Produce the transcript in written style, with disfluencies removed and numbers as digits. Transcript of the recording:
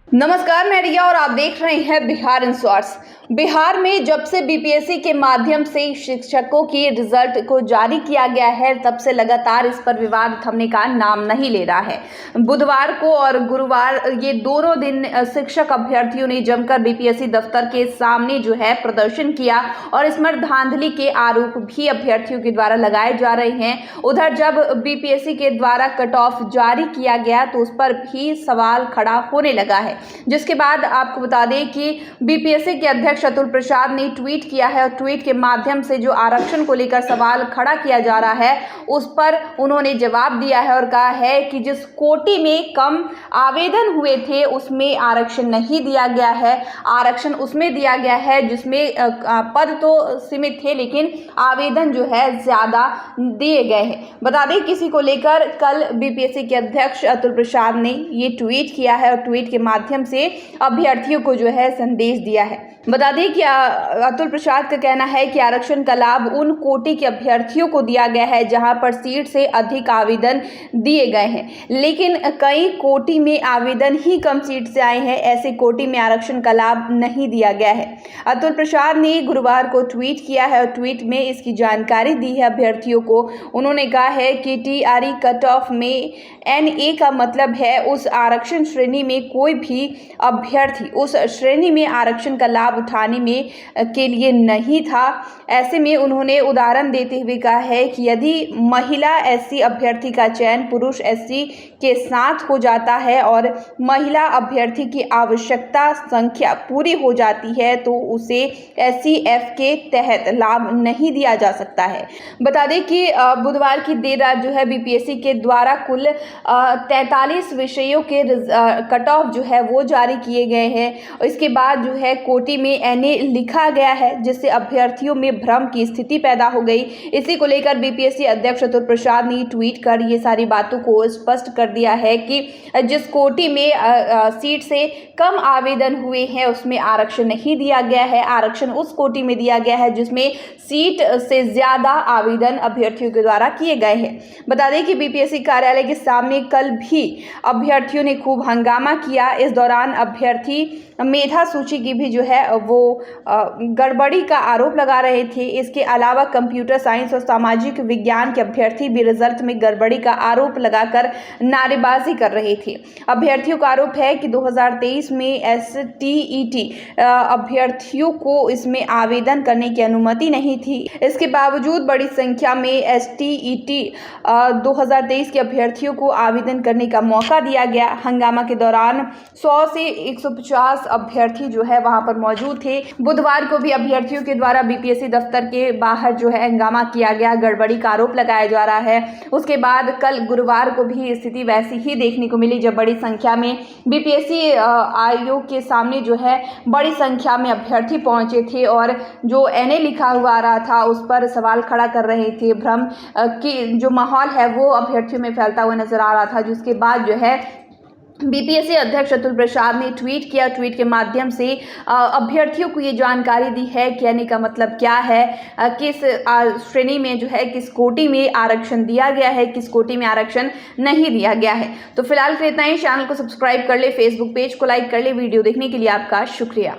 नमस्कार, मैं रिया और आप देख रहे हैं बिहार इंश्योर्स। बिहार में जब से बीपीएससी के माध्यम से शिक्षकों की रिजल्ट को जारी किया गया है, तब से लगातार इस पर विवाद थमने का नाम नहीं ले रहा है। बुधवार को और गुरुवार ये दोनों दिन शिक्षक अभ्यर्थियों ने जमकर बीपीएससी दफ्तर के सामने जो है प्रदर्शन किया और इसमें धांधली के आरोप भी अभ्यर्थियों के द्वारा लगाए जा रहे हैं। उधर जब बीपीएससी के द्वारा कट ऑफ जारी किया गया तो उस पर भी सवाल खड़ा होने लगा है, जिसके बाद आपको बता दें कि बीपीएससी के अध्यक्ष अतुल प्रसाद ने ट्वीट किया है और ट्वीट के माध्यम से जो आरक्षण को लेकर सवाल खड़ा किया जा रहा है उस पर उन्होंने जवाब दिया है और कहा है कि जिस कोटि में कम आवेदन हुए थे उसमें आरक्षण नहीं दिया गया है। आरक्षण उसमें दिया गया है जिसमें पद तो सीमित थे लेकिन आवेदन जो है ज्यादा दिए गए हैं। बता दें किसी को लेकर कल बीपीएससी के अध्यक्ष अतुल प्रसाद ने ये ट्वीट किया है और ट्वीट के माध्यम से अभ्यर्थियों को जो है संदेश दिया है। बता दें कि अतुल प्रसाद का कहना है कि आरक्षण का लाभ उन कोटि के अभ्यर्थियों को दिया गया है जहां पर सीट से अधिक आवेदन दिए गए हैं, लेकिन कई कोटि में आवेदन ही कम सीट से आए हैं। ऐसे कोटि में आरक्षण का लाभ नहीं दिया गया है। अतुल प्रसाद ने गुरुवार को ट्वीट किया है और ट्वीट में इसकी जानकारी दी है अभ्यर्थियों को। उन्होंने कहा है कि टीआरई कट ऑफ में एनए का मतलब है उस आरक्षण श्रेणी में कोई भी अभ्यर्थी उस श्रेणी में आरक्षण का लाभ उठाने में के लिए नहीं था। ऐसे में उन्होंने उदाहरण देते हुए कहा है कि यदि महिला एससी अभ्यर्थी का चयन पुरुष एससी के साथ हो जाता है और महिला अभ्यर्थी की आवश्यकता संख्या पूरी हो जाती है तो उसे एससीएफ के तहत लाभ नहीं दिया जा सकता है। बता दें कि बुधवार की देर रात जो है बीपीएससी के द्वारा कुल 43 विषयों के कट ऑफ जो है वो जारी किए गए हैं। इसके बाद जो है कोटि में एनए लिखा गया है जिससे अभ्यर्थियों में भ्रम की स्थिति पैदा हो गई। इसी को लेकर बीपीएससी अध्यक्ष अतुल प्रसाद ने ट्वीट कर ये सारी बातों को स्पष्ट कर दिया है कि जिस कोटि में सीट से कम आवेदन हुए हैं उसमें आरक्षण नहीं दिया गया है। आरक्षण उस कोटि में दिया गया है जिसमें सीट से ज्यादा आवेदन अभ्यर्थियों के द्वारा किए गए हैं। बता दें कि बीपीएससी कार्यालय के सामने कल भी अभ्यर्थियों ने खूब हंगामा किया। इस दौरान अभ्यर्थी मेधा सूची की भी जो है वो गड़बड़ी का आरोप लगा रहे थे। इसके अलावा कंप्यूटर साइंस और सामाजिक विज्ञान के अभ्यर्थी भी रिजल्ट में गड़बड़ी का आरोप लगाकर नारेबाजी कर रहे थे। अभ्यर्थियों का आरोप है कि 2023 में एसटीईटी अभ्यर्थियों को इसमें आवेदन करने की अनुमति नहीं थी। इसके बावजूद बड़ी संख्या में एसटीईटी 2023 के अभ्यर्थियों को आवेदन करने का मौका दिया गया। हंगामा के दौरान 100 से 150 अभ्यर्थी जो है वहां पर मौजूद थे। बुधवार को भी अभ्यर्थियों के द्वारा बीपीएससी दफ्तर के बाहर जो है हंगामा किया गया, गड़बड़ी का आरोप लगाया जा रहा है। उसके बाद कल गुरुवार को भी स्थिति वैसी ही देखने को मिली जब बड़ी संख्या में बीपीएससी आयोग के सामने जो है बड़ी संख्या में अभ्यर्थी पहुंचे थे और जो एनए लिखा हुआ आ रहा था उस पर सवाल खड़ा कर रहे थे। भ्रम की जो माहौल है वो अभ्यर्थियों में फैलता हुआ नजर आ रहा था, जिसके बाद जो है बीपीएससी अध्यक्ष अतुल प्रसाद ने ट्वीट किया। ट्वीट के माध्यम से अभ्यर्थियों को ये जानकारी दी है कि यानी का मतलब क्या है, किस श्रेणी में जो है किस कोटि में आरक्षण दिया गया है, किस कोटि में आरक्षण नहीं दिया गया है। तो फिलहाल के इतना ही। चैनल को सब्सक्राइब कर ले, फेसबुक पेज को लाइक कर ले। वीडियो देखने के लिए आपका शुक्रिया।